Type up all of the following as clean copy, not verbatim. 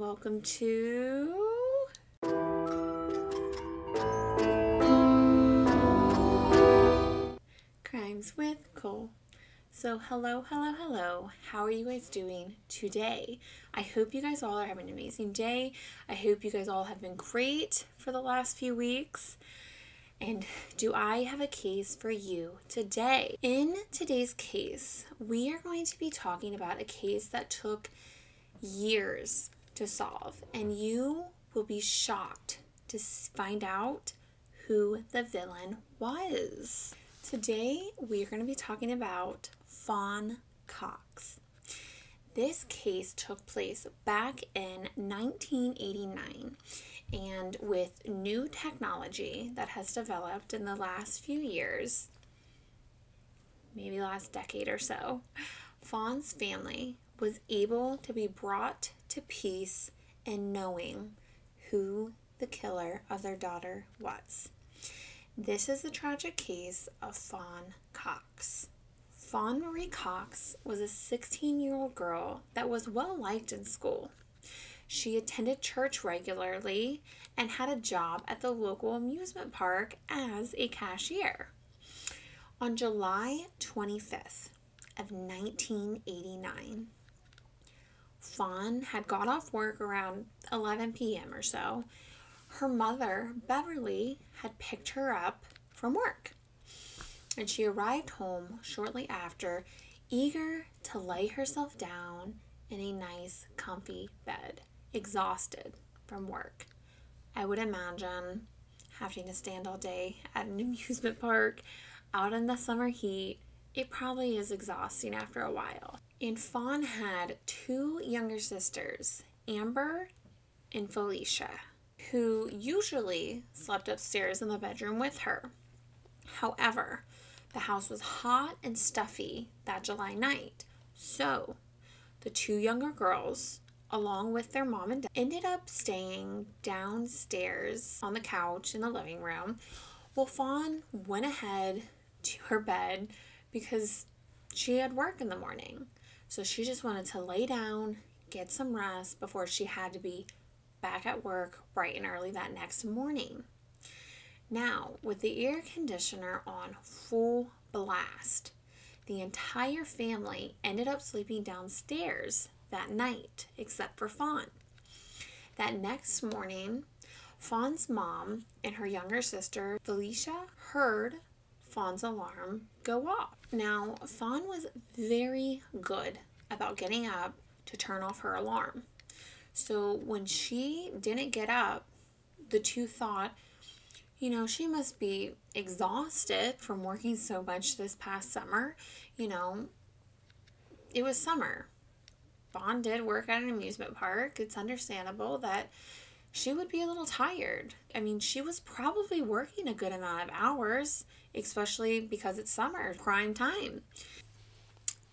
welcome to Crimes with Cole. So hello. How are you guys doing today? I hope you guys all are having an amazing day. I hope you guys all have been great for the last few weeks. And do I have a case for you today? In today's case, we are going to be talking about a case that took years to solve, and you will be shocked to find out who the villain was. Today, we are going to be talking about Fawn Cox. This case took place back in 1989, and with new technology that has developed in the last few years, maybe last decade or so, Fawn's family was able to be brought to peace in knowing who the killer of their daughter was. This is the tragic case of Fawn Cox. Fawn Marie Cox was a 16-year-old girl that was well liked in school. She attended church regularly and had a job at the local amusement park as a cashier. On July 25th of 1989, Fawn had got off work around 11 p.m. or so. Her mother, Beverly, had picked her up from work, and she arrived home shortly after, eager to lay herself down in a nice, comfy bed, exhausted from work. I would imagine having to stand all day at an amusement park out in the summer heat. It probably is exhausting after a while. And Fawn had two younger sisters, Amber and Felicia, who usually slept upstairs in the bedroom with her. However, the house was hot and stuffy that July night, so the two younger girls, along with their mom and dad, ended up staying downstairs on the couch in the living room, while Fawn went ahead to her bed because she had work in the morning. So she just wanted to lay down, get some rest before she had to be back at work bright and early that next morning. Now, with the air conditioner on full blast, the entire family ended up sleeping downstairs that night, except for Fawn. That next morning, Fawn's mom and her younger sister, Felicia, heard Fawn's alarm go off. Now, Fawn was very good about getting up to turn off her alarm. So when she didn't get up, the two thought, she must be exhausted from working so much this past summer. It was summer. Fawn did work at an amusement park. It's understandable that she would be a little tired. I mean, she was probably working a good amount of hours, especially because it's summer, prime time.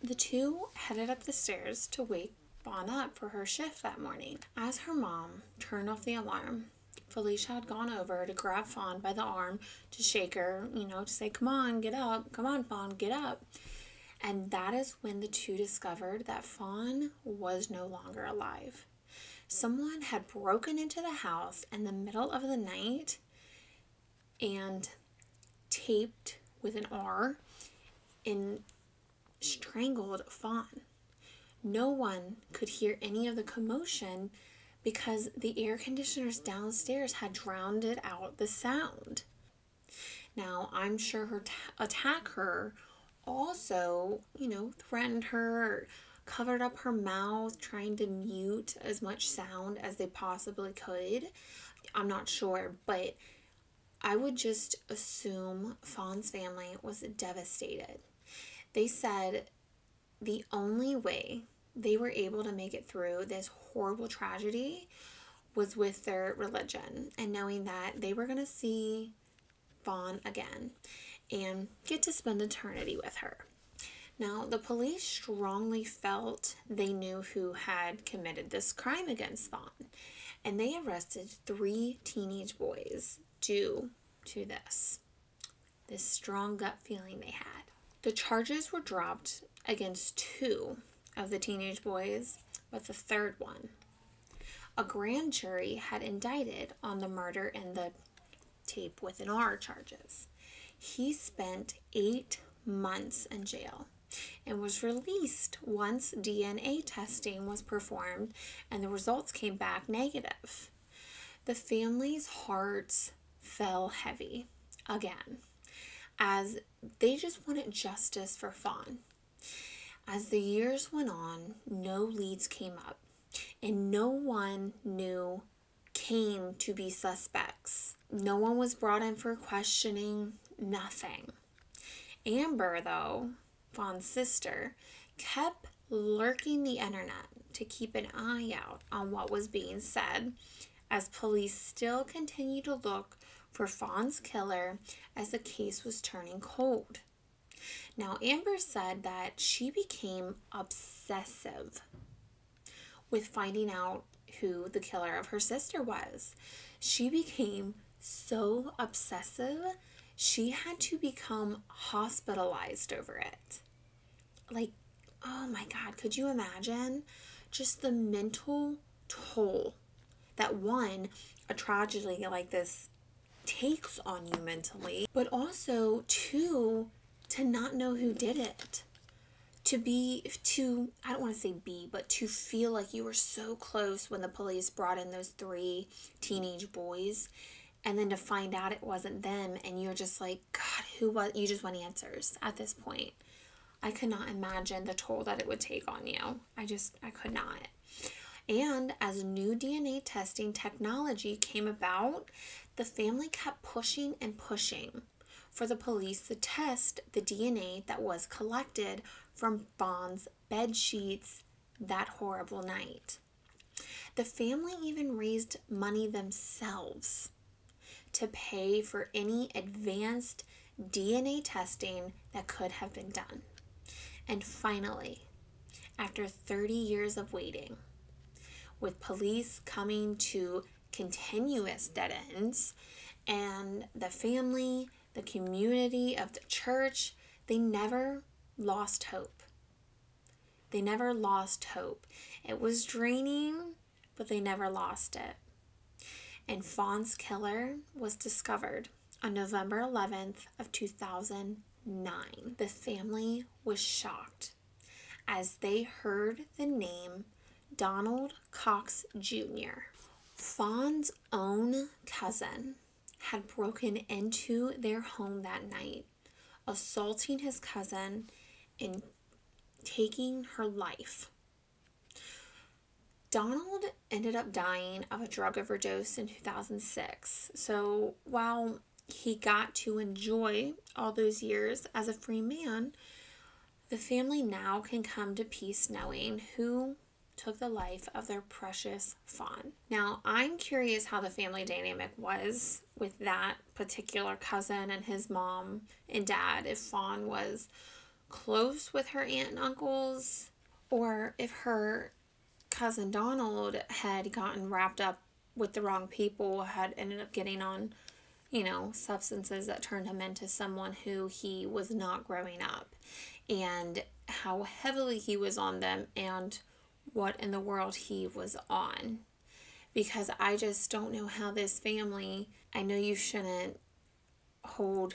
The two headed up the stairs to wake Fawn up for her shift that morning. As her mom turned off the alarm, Felicia had gone over to grab Fawn by the arm to shake her, to say, "Come on, get up. Come on, Fawn, get up." And that is when the two discovered that Fawn was no longer alive. Someone had broken into the house in the middle of the night and taped with an R and strangled Fawn. No one could hear any of the commotion because the air conditioners downstairs had drowned out the sound. Now, I'm sure her attacker also, threatened her, covered up her mouth, trying to mute as much sound as they possibly could. I'm not sure, but I would just assume Fawn's family was devastated. They said the only way they were able to make it through this horrible tragedy was with their religion and knowing that they were going to see Fawn again and get to spend eternity with her. Now, the police strongly felt they knew who had committed this crime against Fawn, and they arrested 3 teenage boys due to this strong gut feeling they had. The charges were dropped against 2 of the teenage boys, but the third one, a grand jury had indicted on the murder and the tape with an R charges. He spent 8 months in jail and was released once DNA testing was performed and the results came back negative. The family's hearts fell heavy again, as they just wanted justice for Fawn. As the years went on, no leads came up, and no one came to be suspects. No one was brought in for questioning, nothing. Amber, though, Fawn's sister, kept lurking the internet to keep an eye out on what was being said, as police still continued to look for Fawn's killer as the case was turning cold. Now, Amber said that she became obsessive with finding out who the killer of her sister was. She became so obsessive, she had to become hospitalized over it. Like, oh my God, could you imagine just the mental toll that one, a tragedy like this takes on you mentally, but also two, to not know who did it. I don't want to say but to feel like you were so close when the police brought in those 3 teenage boys, and then to find out it wasn't them, and you're just like, God, who was? You just want answers at this point. I could not imagine the toll that it would take on you. I could not. And as new DNA testing technology came about, the family kept pushing and pushing for the police to test the DNA that was collected from Fawn's bed sheets that horrible night. The family even raised money themselves to pay for any advanced DNA testing that could have been done. And finally, after 30 years of waiting, with police coming to continuous dead ends, and the family, the community of the church, they never lost hope. They never lost hope. It was draining, but they never lost it. And Fawn's killer was discovered on November 11th of 2009. The family was shocked as they heard the name Donald Cox Jr. Fawn's own cousin had broken into their home that night, assaulting his cousin and taking her life. Donald ended up dying of a drug overdose in 2006. So while he got to enjoy all those years as a free man, the family now can come to peace knowing who took the life of their precious Fawn. Now, I'm curious how the family dynamic was with that particular cousin and his mom and dad, if Fawn was close with her aunt and uncles, or if her cousin Donald had gotten wrapped up with the wrong people, had ended up getting on, substances that turned him into someone who he was not growing up, and how heavily he was on them, and what in the world he was on. Because I just don't know how this family, I know you shouldn't hold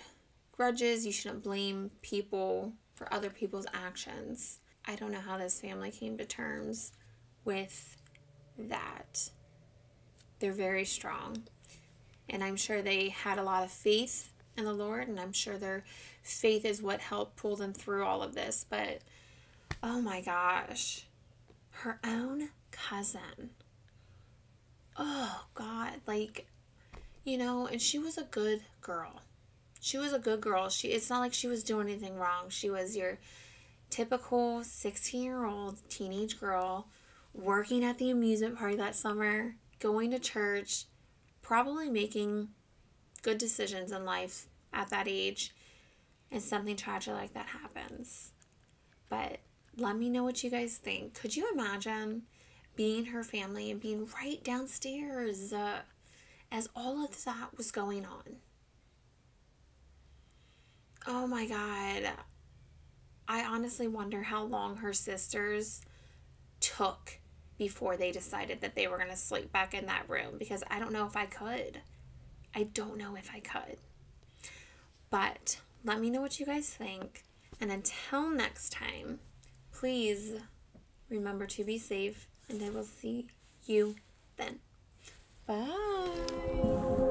grudges, you shouldn't blame people for other people's actions. I don't know how this family came to terms with that. They're very strong. And I'm sure they had a lot of faith in the Lord, and I'm sure their faith is what helped pull them through all of this. But, oh my gosh, her own cousin. Oh, God, and she was a good girl. She was a good girl. It's not like she was doing anything wrong. She was your typical 16-year-old teenage girl working at the amusement park that summer, going to church, probably making good decisions in life at that age, and something tragic like that happens. But let me know what you guys think. Could you imagine being her family and being right downstairs as all of that was going on? Oh my God. I honestly wonder how long her sisters took before they decided that they were going to sleep back in that room, because I don't know if I could. I don't know if I could. But let me know what you guys think. And until next time, please remember to be safe, and I will see you then. Bye.